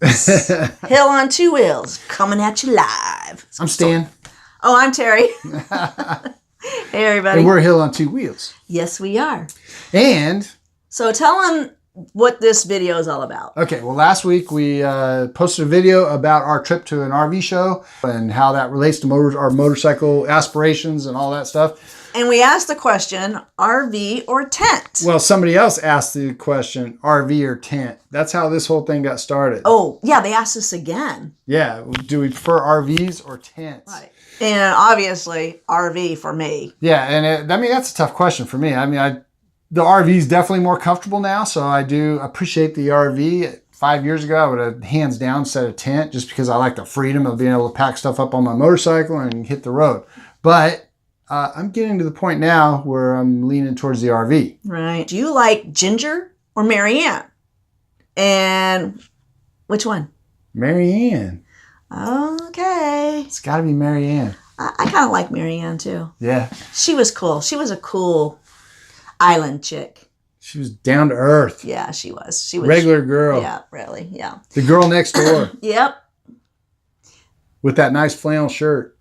Hill on Two Wheels, coming at you live. I'm Stan. Oh, I'm Terry. Hey, everybody. And we're Hill on Two Wheels. Yes, we are. And... So tell them what this video is all about. Okay, well, last week we posted a video about our trip to an RV show and how that relates to our motorcycle aspirations and all that stuff. And we asked the question, RV or tent? Well, somebody else asked the question, RV or tent. That's how this whole thing got started. Oh, yeah, they asked us again. Yeah, do we prefer RVs or tents? Right. And obviously, RV for me. Yeah, and that's a tough question for me. The RV is definitely more comfortable now, so I do appreciate the RV. 5 years ago, I would have hands down said a tent just because I like the freedom of being able to pack stuff up on my motorcycle and hit the road. But I'm getting to the point now where I'm leaning towards the RV. Right. Do you like Ginger or Marianne? And which one? Marianne. Okay. It's got to be Marianne. I kind of like Marianne too. Yeah. She was cool. She was a cool island chick. She was down to earth. Yeah, she was. She was regular girl. Yeah, really. Yeah. The girl next door. Yep. With that nice flannel shirt.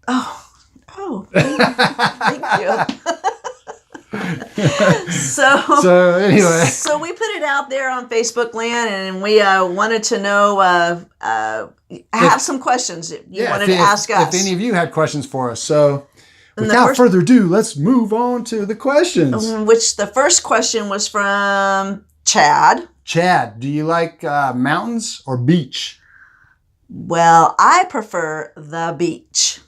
Oh, thank you. So anyway. So we put it out there on Facebook land, and we wanted to know, have some questions that you wanted to ask us. If any of you had questions for us. So without further ado, let's move on to the questions. Which the first question was from Chad. Chad, do you like mountains or beach? Well, I prefer the beach.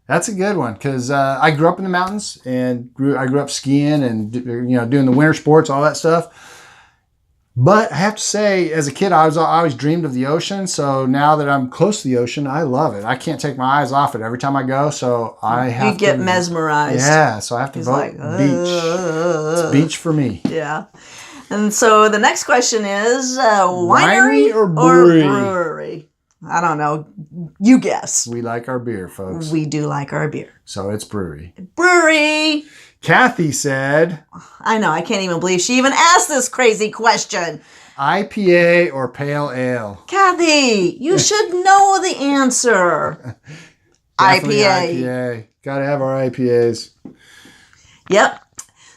That's a good one because I grew up in the mountains and I grew up skiing and doing the winter sports, all that stuff. But I have to say, as a kid, I always dreamed of the ocean. So now that I'm close to the ocean, I love it. I can't take my eyes off it every time I go. So I have you get mesmerized. Yeah, so I have to vote beach. It's beach for me. Yeah. And so the next question is winery or brewery? I don't know. You guess. We like our beer, folks. We do like our beer. So it's brewery. Brewery. Kathy said... I know. I can't even believe she even asked this crazy question. IPA or pale ale? Kathy, you should know the answer. IPA. Got to have our IPAs. Yep.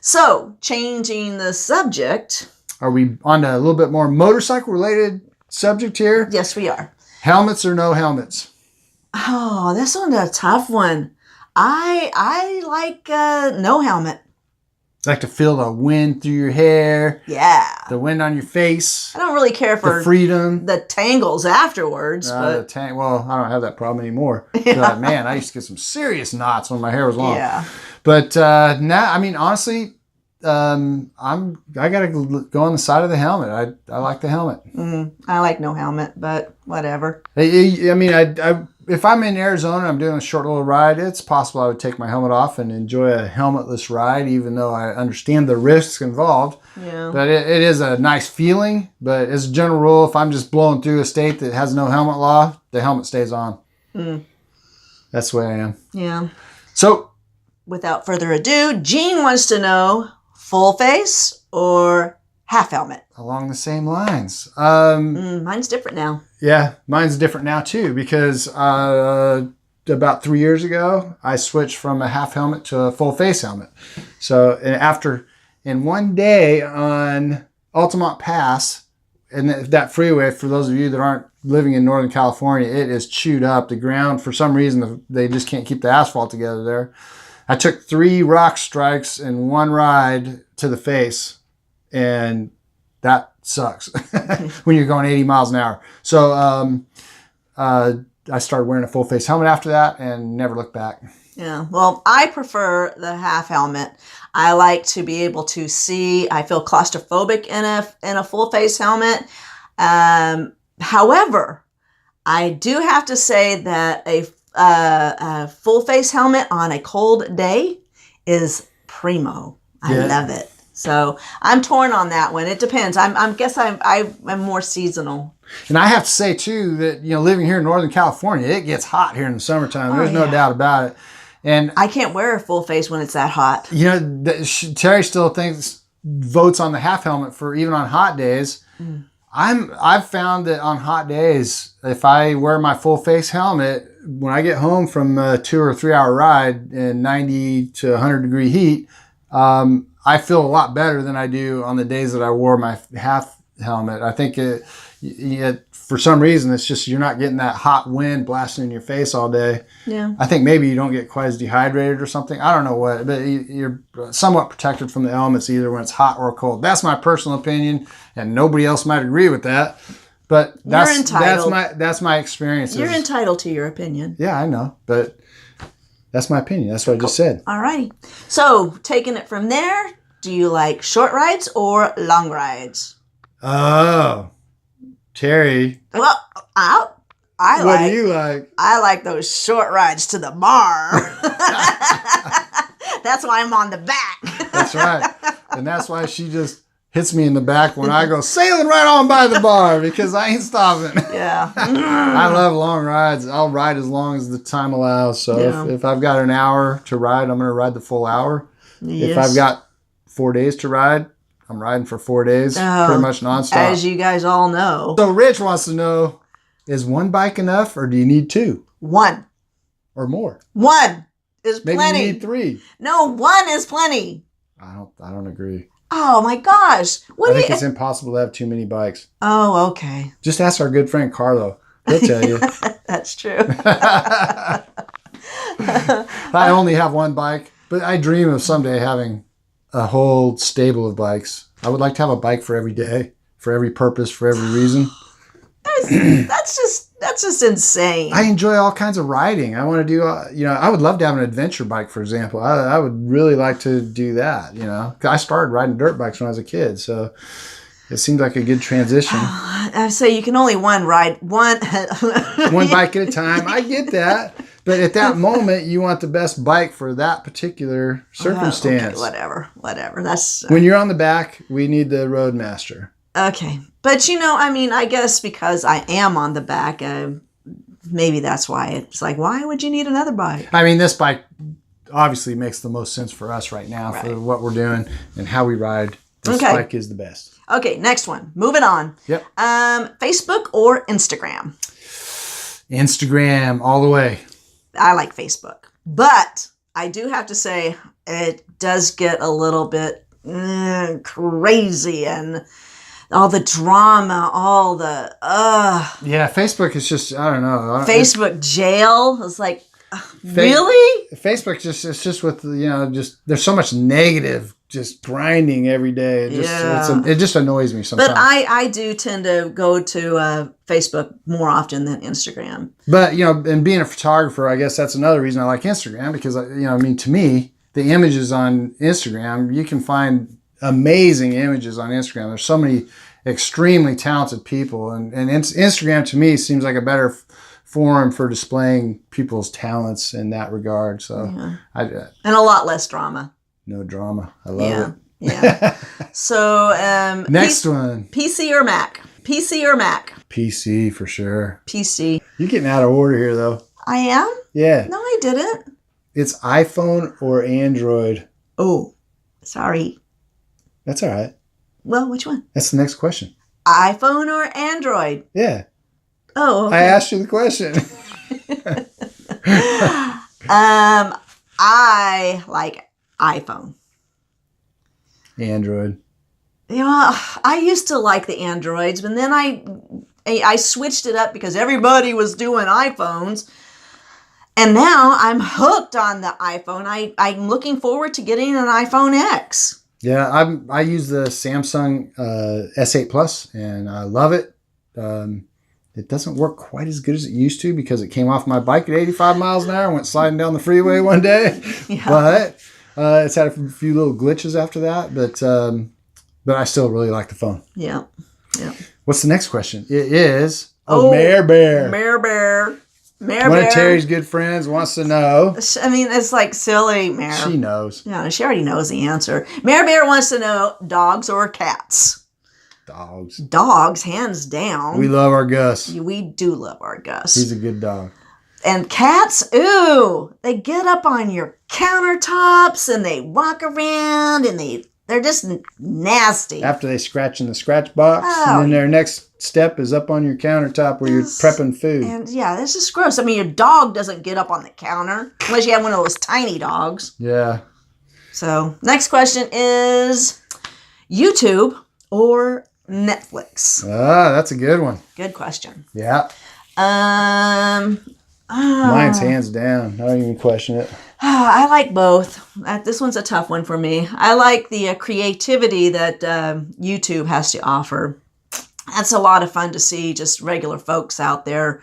So, changing the subject. Are we on to a little bit more motorcycle-related subject here? Yes, we are. Helmets or no helmets? Oh, this one's a tough one. I like no helmet. Like to feel the wind through your hair. Yeah. The wind on your face. I don't really care for the freedom. The tangles afterwards. But well, I don't have that problem anymore. Yeah. But man, I used to get some serious knots when my hair was long. Yeah. But now, honestly, I gotta go on the side of the helmet. I like the helmet. I like no helmet, but whatever. If I'm in Arizona and I'm doing a short little ride, it's possible I would take my helmet off and enjoy a helmetless ride, even though I understand the risks involved. Yeah. But it is a nice feeling. But as a general rule, if I'm just blowing through a state that has no helmet law, the helmet stays on. That's the way I am. Yeah. So, without further ado, Gene wants to know full face or half helmet? Along the same lines. Mine's different now. Yeah, mine's different now too because about 3 years ago, I switched from a half helmet to a full face helmet. So in one day on Altamont Pass, and that freeway, for those of you that aren't living in Northern California, it is chewed up. The ground, for some reason, they just can't keep the asphalt together there. I took 3 rock strikes in one ride to the face, and that sucks when you're going 80 miles an hour. So I started wearing a full face helmet after that and never looked back. Yeah, well, I prefer the half helmet. I like to be able to see. I feel claustrophobic in a full face helmet. However, I do have to say that a full face helmet on a cold day is primo. I love it. So I'm torn on that one. It depends. I'm more seasonal. And I have to say too that living here in Northern California, it gets hot here in the summertime. There's no doubt about it. And I can't wear a full face when it's that hot. Terry still votes on the half helmet for even on hot days. I've found that on hot days, if I wear my full face helmet, when I get home from a 2 or 3 hour ride in 90 to 100-degree heat, I feel a lot better than I do on the days that I wore my half helmet. I think for some reason, it's just you're not getting that hot wind blasting in your face all day. Yeah. I think maybe you don't get quite as dehydrated or something. I don't know what, but you're somewhat protected from the elements either when it's hot or cold. That's my personal opinion, and nobody else might agree with that. But that's my experience. You're entitled to your opinion. Yeah, I know, but that's my opinion. That's what I just said. All righty. So taking it from there, do you like short rides or long rides? Oh, Terry. Well, what do you like? I like those short rides to the bar. That's why I'm on the back. That's right. And that's why she just hits me in the back when I go sailing right on by the bar because I ain't stopping. Yeah. I love long rides. I'll ride as long as the time allows. So if I've got an hour to ride, I'm going to ride the full hour. Yes. If I've got 4 days to ride, I'm riding for 4 days, pretty much nonstop. As you guys all know. So Rich wants to know, is one bike enough or do you need 2? 1. Or more? 1 is Maybe plenty. you need 3. No, 1 is plenty. I don't agree. Oh my gosh. I think it's impossible to have too many bikes. Oh, okay. Just ask our good friend Carlo. He'll tell you. That's true. I only have 1 bike, but I dream of someday having a whole stable of bikes. I would like to have a bike for every day, for every purpose, for every reason. That's just insane. I enjoy all kinds of riding. I want to do, I would love to have an adventure bike, for example. I would really like to do that, 'Cause I started riding dirt bikes when I was a kid, so it seemed like a good transition. I say you can only ride one bike at a time. I get that. But at that moment, you want the best bike for that particular circumstance. Okay, whatever. That's when you're on the back, we need the Roadmaster. Okay. But I guess because I am on the back, maybe that's why it's like, why would you need another bike? I mean, this bike obviously makes the most sense for us right now for what we're doing and how we ride. This bike is the best. Okay, next one. Moving on. Yep. Facebook or Instagram? Instagram all the way. I like Facebook. But I do have to say it does get a little bit crazy and all the drama, all the Yeah, Facebook is just, I don't know. Facebook jail is like, really? Facebook it's just with, just there's so much negative just grinding every day. It just annoys me sometimes. But I do tend to go to Facebook more often than Instagram. But, and being a photographer, I guess that's another reason I like Instagram because, to me, the images on Instagram, you can find amazing images on Instagram. There's so many extremely talented people. And Instagram, to me, seems like a better forum for displaying people's talents in that regard. So, and a lot less drama. No drama. I love it. Yeah. So, next one. PC or Mac? PC or Mac? PC for sure. PC. You're getting out of order here, though. I am? Yeah. No, I didn't. It's iPhone or Android. Oh, sorry. That's all right. Well, which one? That's the next question. iPhone or Android? Yeah. Oh, okay. I asked you the question. I like iPhone. Android. I used to like the Androids, but then I switched it up because everybody was doing iPhones. And now I'm hooked on the iPhone. I'm looking forward to getting an iPhone X. Yeah, I use the Samsung S8 Plus, and I love it. It doesn't work quite as good as it used to because it came off my bike at 85 miles an hour and went sliding down the freeway one day. Yeah. But it's had a few little glitches after that. But I still really like the phone. Yeah. Yeah. What's the next question? It is Mare Bear. Mare Bear. One of Terry's good friends wants to know. I mean, it's like silly, Mare. She knows. Yeah, she already knows the answer. Mare Bear wants to know dogs or cats. Dogs. Dogs, hands down. We love our Gus. We do love our Gus. He's a good dog. And cats, ooh, they get up on your countertops and they walk around and they they're just nasty. After they scratch in the scratch box, Oh. and then their next step is up on your countertop where you're prepping food. And yeah, this is gross. I mean, your dog doesn't get up on the counter unless you have one of those tiny dogs. Yeah. So, next question is YouTube or Netflix? That's a good one. Good question. Yeah. Um, Mine's hands down. I don't even question it. I like both. This one's a tough one for me. I like the creativity that YouTube has to offer. That's a lot of fun to see, just regular folks out there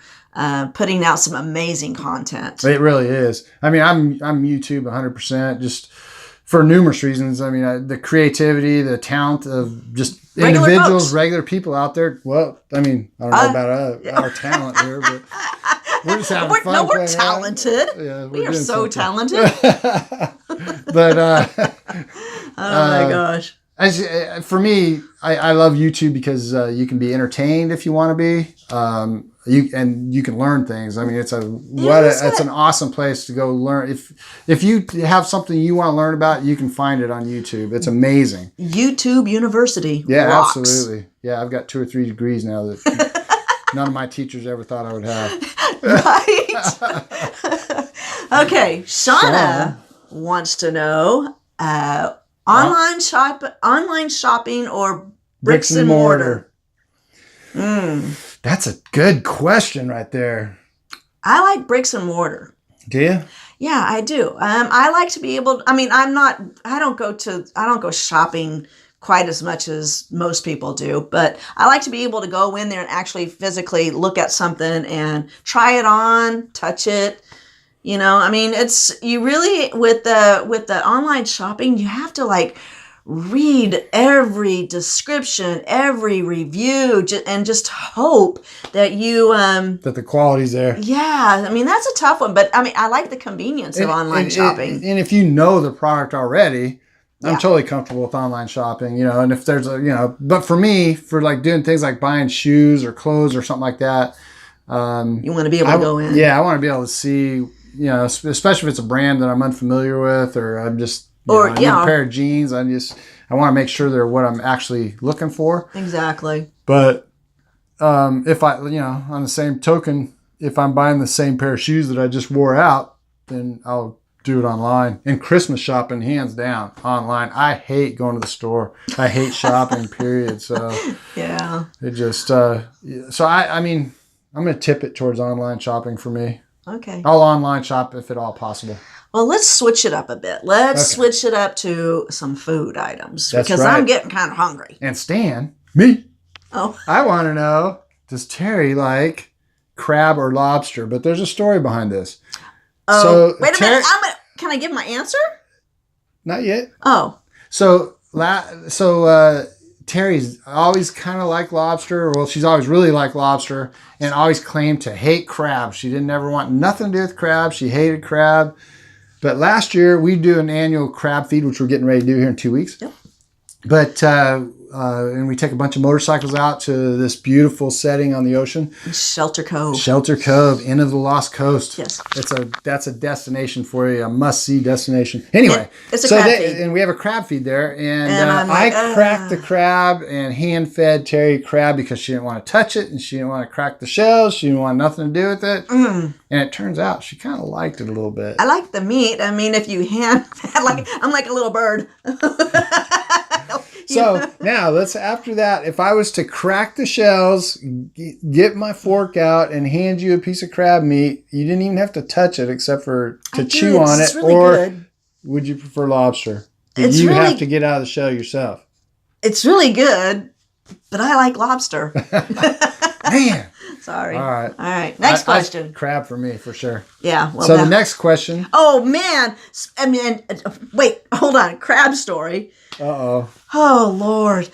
putting out some amazing content. It really is. I mean, I'm YouTube 100%, just for numerous reasons. I mean, the creativity, the talent of just Regular individuals, folks. regular people out there. Well, I mean, I don't know about our talent here, but we're just having fun. No, we're playing around. talented. Yeah, We are doing so something. talented. But Oh my gosh. for me, I love YouTube because you can be entertained if you want to be. You can learn things. I mean, it's an awesome place to go learn. If you have something you want to learn about, you can find it on YouTube. It's amazing. YouTube University. Yeah, rocks. absolutely. Yeah, I've got 2 or 3 degrees now that none of my teachers ever thought I would have. Right. Okay, Shauna wants to know online shopping or bricks and mortar. That's a good question right there. I like bricks and mortar. Do you? Yeah, I do. I like to be able. I mean, I don't go shopping quite as much as most people do, but I like to be able to go in there and actually physically look at something and try it on, touch it. You know, I mean, you really with the online shopping, you have to like read every description, every review, and just hope that you that the quality's there. Yeah, I mean that's a tough one, but I mean I like the convenience of online shopping. And if you know the product already, I'm Yeah. totally comfortable with online shopping, and if there's but for me, for like doing things like buying shoes or clothes or something like that, You want to be able to go in. Yeah, I want to be able to see, especially if it's a brand that I'm unfamiliar with, or I'm just, I need a pair of jeans. I want to make sure they're what I'm actually looking for. Exactly. But if I, on the same token, if I'm buying the same pair of shoes that I just wore out, then I'll do it online. And Christmas shopping, hands down, online. I hate going to the store. I hate shopping, period. So Yeah. it just, I mean, I'm going to tip it towards online shopping for me. Okay. I'll online shop if at all possible. Well, let's switch it up a bit. Let's switch it up to some food items because right. I'm getting kind of hungry. And Stan, me, Oh, I want to know, does Terry like crab or lobster? But there's a story behind this. oh, wait a minute. Can I give my answer? Not yet. Oh, So Terry's always kind of liked lobster. Well, she's always really liked lobster and always claimed to hate crab. She didn't ever want nothing to do with crab. She hated crab. But last year, we do an annual crab feed, which we're getting ready to do here in 2 weeks. Yep. But, and we take a bunch of motorcycles out to this beautiful setting on the ocean. Shelter Cove. Shelter Cove, Inn of the Lost Coast. Yes. That's a destination for you, a must-see destination. Anyway, It's a crab feed. and we have a crab feed there, and I'm like, I cracked the crab and hand-fed Terry crab because she didn't want to touch it and she didn't want to crack the shells. She didn't want nothing to do with it. And it turns out she kind of liked it a little bit. I like the meat. I mean, if you I'm like a little bird. So now after that, if I was to crack the shells, get my fork out and hand you a piece of crab meat, you didn't even have to touch it except for to chew on it. Really or good. would you prefer lobster? It's You really- have to get out of the shell yourself. It's really good, but I like lobster. Man. Sorry. All right. All right. Next question. Crab for me, for sure. Yeah. Well, So the next question. Oh man! I mean, wait. Hold on. Crab story. Uh-oh. Oh Lord.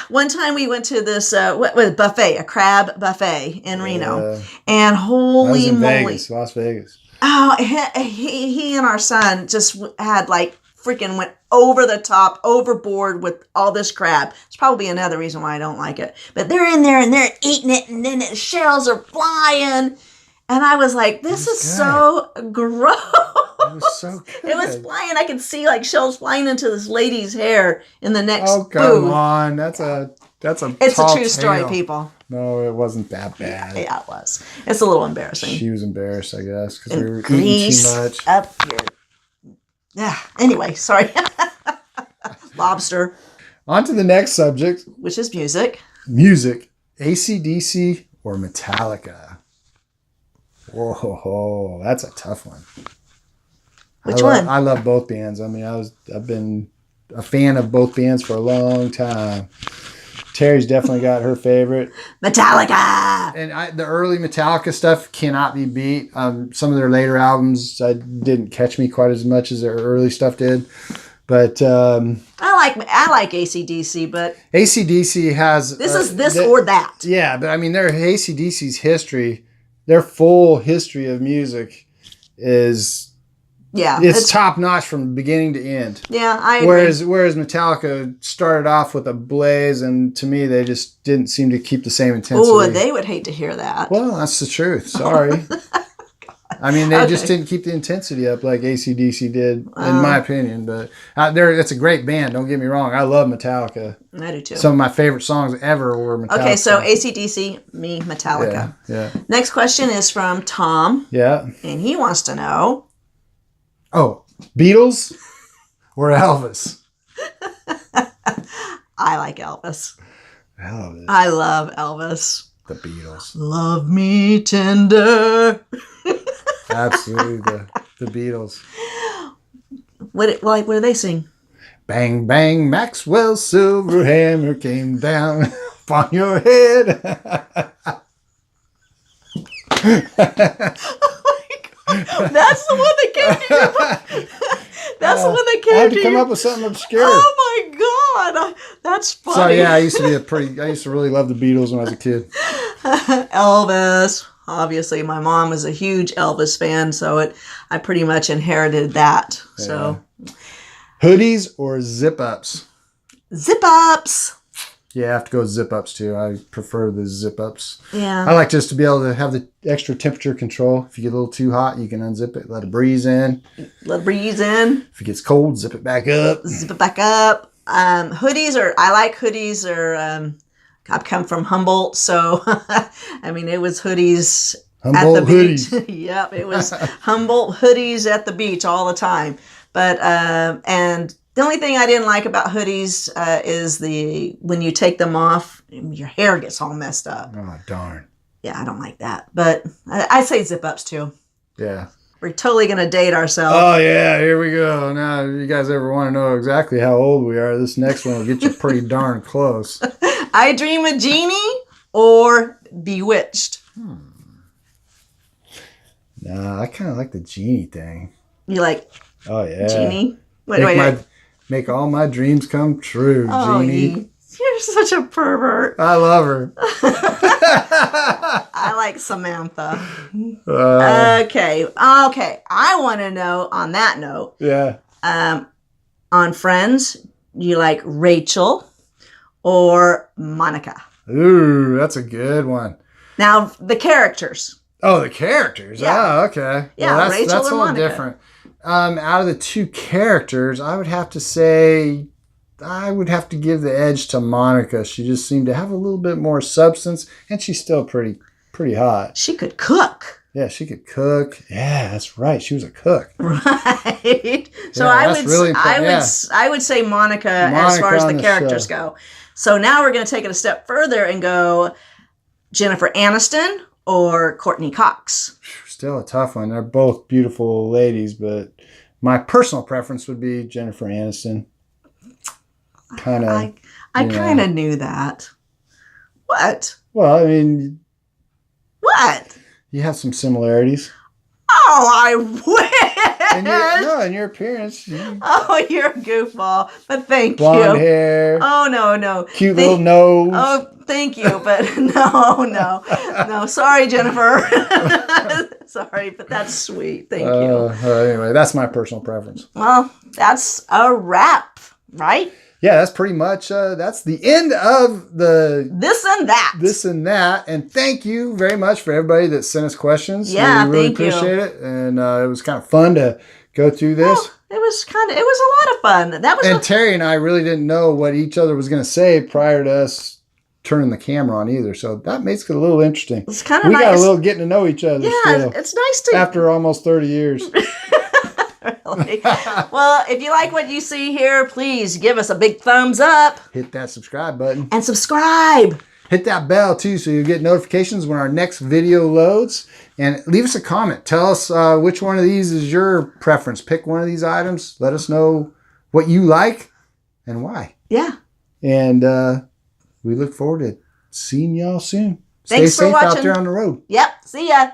One time we went to this buffet, a crab buffet in Reno, and I was holy in moly! Vegas, Las Vegas. Oh, he and our son just had like freaking went over the top, overboard with all this crab. It's probably another reason why I don't like it. But they're in there and they're eating it, and then the shells are flying, and I was like, "This is so gross." It was so good. It was flying. I could see like shells flying into this lady's hair in the next Oh, come booth. on. That's a It's a tall true story, tale. people. No, it wasn't that bad. Yeah, it was. It's a little embarrassing. She was embarrassed, I guess, because we were Grease eating too much. up your. Yeah. Anyway, sorry. Lobster, On to the next subject. which is music. Music. AC/DC or Metallica? Whoa, that's a tough one. Which one? I love both bands. I mean, I've been a fan of both bands for a long time. Terry's definitely got her favorite. Metallica. And the early Metallica stuff cannot be beat. Some of their later albums didn't catch me quite as much as their early stuff did. But I like AC/DC, but AC/DC has... this is this or that. Yeah, but I mean, their AC/DC's history, their full history of music is... Yeah. It's top notch from beginning to end. Yeah, I agree. Whereas Metallica started off with a blaze, and to me, they just didn't seem to keep the same intensity. Oh, they would hate to hear that. Well, that's the truth. Sorry. I mean, they just didn't keep the intensity up like AC/DC did, in my opinion. But it's a great band. Don't get me wrong. I love Metallica. I do too. Some of my favorite songs ever were Metallica. Okay, so AC/DC, me, Metallica. Yeah. Next question is from Tom, Yeah. and he wants to know. Oh, Beatles or Elvis? I like Elvis. Elvis. I love Elvis. The Beatles. Love me tender. Absolutely, the Beatles. What do they sing? Bang, bang, Maxwell's silver hammer came down upon your head. That's the one that came to you. That's the one that I came had to to come you. up with something obscure. Oh my God, that's So funny. yeah, I used to really love the Beatles when I was a kid. Elvis. Obviously, my mom was a huge Elvis fan, so I pretty much inherited that. So Hoodies or zip ups? zip ups. Yeah, I have to go with zip ups too. I prefer the zip ups. Yeah. I like just to be able to have the extra temperature control. If you get a little too hot, you can unzip it, let a breeze in. Let it breeze in. If it gets cold, zip it back up. Zip it back up. I like hoodies I've come from Humboldt, so I mean it was hoodies Humboldt at the hoodies. beach. Yep, it was Humboldt hoodies at the beach all the time. But and the only thing I didn't like about hoodies is when you take them off, your hair gets all messed up. Oh darn. Yeah, I don't like that. But I say zip ups too. Yeah. We're totally gonna date ourselves. Oh yeah, here we go. Now, if you guys ever want to know exactly how old we are, this next one will get you pretty darn close. I Dream of Jeannie or Bewitched. Nah, I kind of like the genie thing. You like Oh yeah, Jeannie? Wait. Make all my dreams come true, Oh, Genie. you're such a pervert. I love her. I like Samantha. Uh, Okay. I want to know on that note, yeah. on Friends, you like Rachel or Monica? Ooh, that's a good one. Now, the characters. Oh, the characters. Yeah. Oh, okay. Yeah, well, Rachel that's or a little Monica. different. Out of the two characters, I would have to say I would have to give the edge to Monica. She just seemed to have a little bit more substance, and she's still pretty hot. She could cook. Yeah, she could cook. Yeah, that's right. She was a cook. Right. So Yeah, I that's would really important. I would say Monica as Monica far as on the the characters go. So now we're going to take it a step further and go Jennifer Aniston or Courtney Cox. Still a tough one. They're both beautiful ladies, but my personal preference would be Jennifer Aniston. Kind of. I kind of knew that. What? Well, I mean, What? you have some similarities. Oh, I wish. In your appearance. Oh, you're a goofball. But thank Blonde you. hair. Oh, no. Cute little nose. Oh, thank you, but no. Sorry, Jennifer. Sorry, but that's sweet. Thank you. Anyway, that's my personal preference. Well, that's a wrap, right? yeah, that's pretty much that's the end of the This and that. this and that. And thank you very much for everybody that sent us questions. Yeah, we really thank you. appreciate it, and it was kind of fun to go through this. Oh, it was a lot of fun. That was And Terry and I really didn't know what each other was going to say prior to us turning the camera on either. So that makes it a little interesting. it's kind of We nice. got a little getting to know each other yeah, still it's nice to after almost 30 years. really. Well, if you like what you see here, please give us a big thumbs up Hit that subscribe button. and subscribe. Hit that bell too so you get notifications when our next video loads. And leave us a comment. Tell us which one of these is your preference. Pick one of these items. Let us know what you like and why. Yeah. And we look forward to seeing y'all soon. Thanks Stay for safe out watching. there on the road. Yep. See ya.